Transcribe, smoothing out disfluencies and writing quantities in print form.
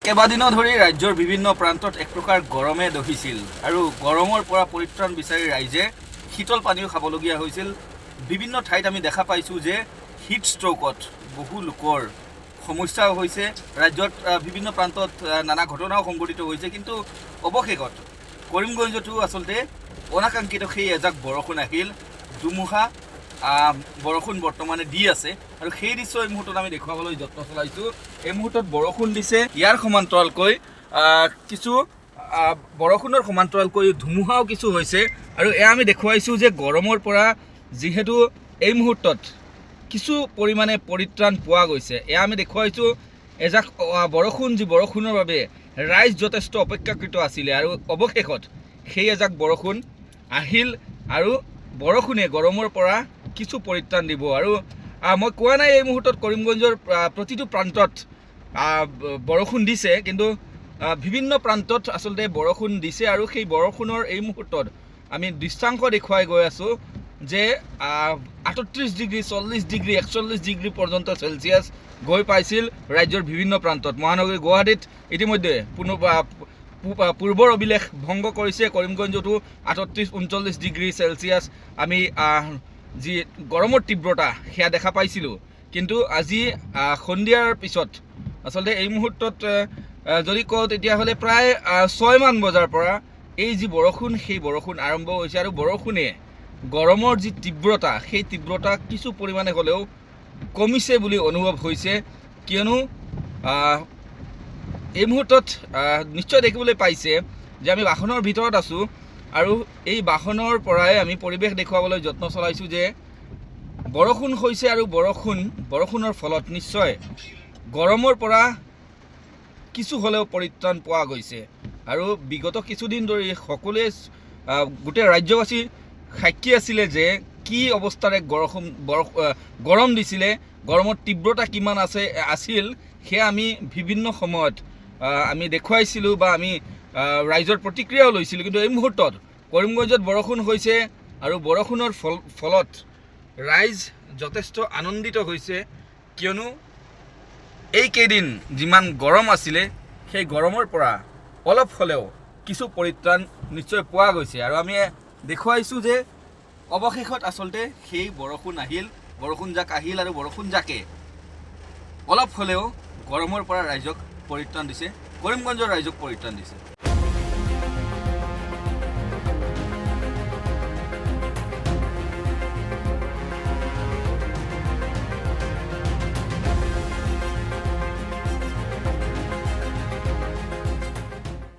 কেইবাদিনো ধৰি ৰাজ্যৰ বিভিন্ন প্ৰান্তত এক প্ৰকাৰ গৰমে দহিছিল আৰু গৰমৰ পৰা পৰিত্ৰাণ বিচাৰি ৰাইজে শীতল পানীও খাবলগীয়া হৈছিল। বিভিন্ন ঠাইত আমি দেখা পাইছোঁ যে হিট ষ্ট্ৰোকত বহু লোকৰ সমস্যাও হৈছে। ৰাজ্যত বিভিন্ন প্ৰান্তত নানা ঘটনাও সংঘটিত হৈছে, কিন্তু অৱশেষত কৰিমগঞ্জতো আচলতে অনাকাংক্ষিত সেই এজাক বৰষুণ আহিল। ধুমুহা বৰষুণ বৰ্তমানে দি আছে আৰু সেই দৃশ্য এই মুহূৰ্তত আমি দেখুৱাবলৈ যত্ন চলাইছোঁ। এই মুহূৰ্তত বৰষুণ দিছে, ইয়াৰ সমান্তৰালকৈ কিছু বৰষুণৰ সমান্তৰালকৈ ধুমুহাও কিছু হৈছে আৰু এয়া আমি দেখুৱাইছোঁ যে গৰমৰ পৰা যিহেতু এই মুহূৰ্তত কিছু পৰিমাণে পৰিত্ৰাণ পোৱা গৈছে। এয়া আমি দেখুৱাইছোঁ এজাক বৰষুণ, যি বৰষুণৰ বাবে ৰাইজ যথেষ্ট অপেক্ষাকৃত আছিলে আৰু অৱশেষত সেই এজাক বৰষুণ আহিল আৰু বৰষুণে গৰমৰ পৰা কিছু পৰিত্ৰাণ দিব। আৰু মই কোৱা নাই এই মুহূৰ্তত কৰিমগঞ্জৰ প্ৰতিটো প্ৰান্তত বৰষুণ দিছে, কিন্তু বিভিন্ন প্ৰান্তত আচলতে বৰষুণ দিছে আৰু সেই বৰষুণৰ এই মুহূৰ্তত আমি দৃশ্যাংশ দেখুৱাই গৈ আছোঁ যে ৩৮ ডিগ্ৰী, ৪০ ডিগ্ৰী, ৪১ ডিগ্ৰী পৰ্যন্ত চেলচিয়াছ গৈ পাইছিল ৰাজ্যৰ বিভিন্ন প্ৰান্তত। মহানগৰী গুৱাহাটীত ইতিমধ্যে পূৰ্বৰ অভিলেখ ভংগ কৰিছে। কৰিমগঞ্জতো ৩৮-৩৯ ডিগ্ৰী চেলচিয়াছ আমি যি গৰমৰ তীব্ৰতা সেয়া দেখা পাইছিলোঁ। কিন্তু আজি সন্ধিয়াৰ পিছত আচলতে এই মুহূৰ্তত যদি কওঁ তেতিয়াহ'লে প্ৰায় ৬মান বজাৰ পৰা এই যি বৰষুণ, সেই বৰষুণ আৰম্ভ হৈছে আৰু বৰষুণে গৰমৰ যি তীব্ৰতা, সেই তীব্ৰতা কিছু পৰিমাণে হ'লেও কমিছে বুলি অনুভৱ হৈছে। কিয়নো এই মুহূৰ্তত নিশ্চয় দেখিবলৈ পাইছে যে আমি বাহনৰ ভিতৰত আছোঁ আৰু এই বাহনৰ পৰাই আমি পৰিৱেশ দেখুৱাবলৈ যত্ন চলাইছোঁ যে বৰষুণ হৈছে আৰু বৰষুণৰ ফলত নিশ্চয় গৰমৰ পৰা কিছু হ'লেও পৰিত্ৰাণ পোৱা গৈছে। আৰু বিগত কিছুদিন ধৰি সকলোৱে গোটেই ৰাজ্যবাসী সাক্ষী আছিলে যে কি অৱস্থাৰে গৰম দিছিলে, গৰমৰ তীব্ৰতা কিমান আছিল সেয়া আমি বিভিন্ন সময়ত আমি দেখুৱাইছিলোঁ বা আমি ৰাইজৰ প্ৰতিক্ৰিয়াও লৈছিলোঁ। কিন্তু এই মুহূৰ্তত কৰিমগঞ্জত বৰষুণ হৈছে আৰু বৰষুণৰ ফলত ৰাইজ যথেষ্ট আনন্দিত হৈছে। কিয়নো এইকেইদিন যিমান গৰম আছিলে সেই গৰমৰ পৰা অলপ হ'লেও কিছু পৰিত্ৰাণ নিশ্চয় পোৱা গৈছে আৰু আমি দেখুৱাইছোঁ যে অৱশেষত আচলতে সেই বৰষুণজাক আহিল আৰু বৰষুণজাকে অলপ হ'লেও গৰমৰ পৰা ৰাইজক পৰিত্ৰাণ দিছে, কৰিমগঞ্জৰ ৰাইজক পৰিত্ৰাণ দিছে।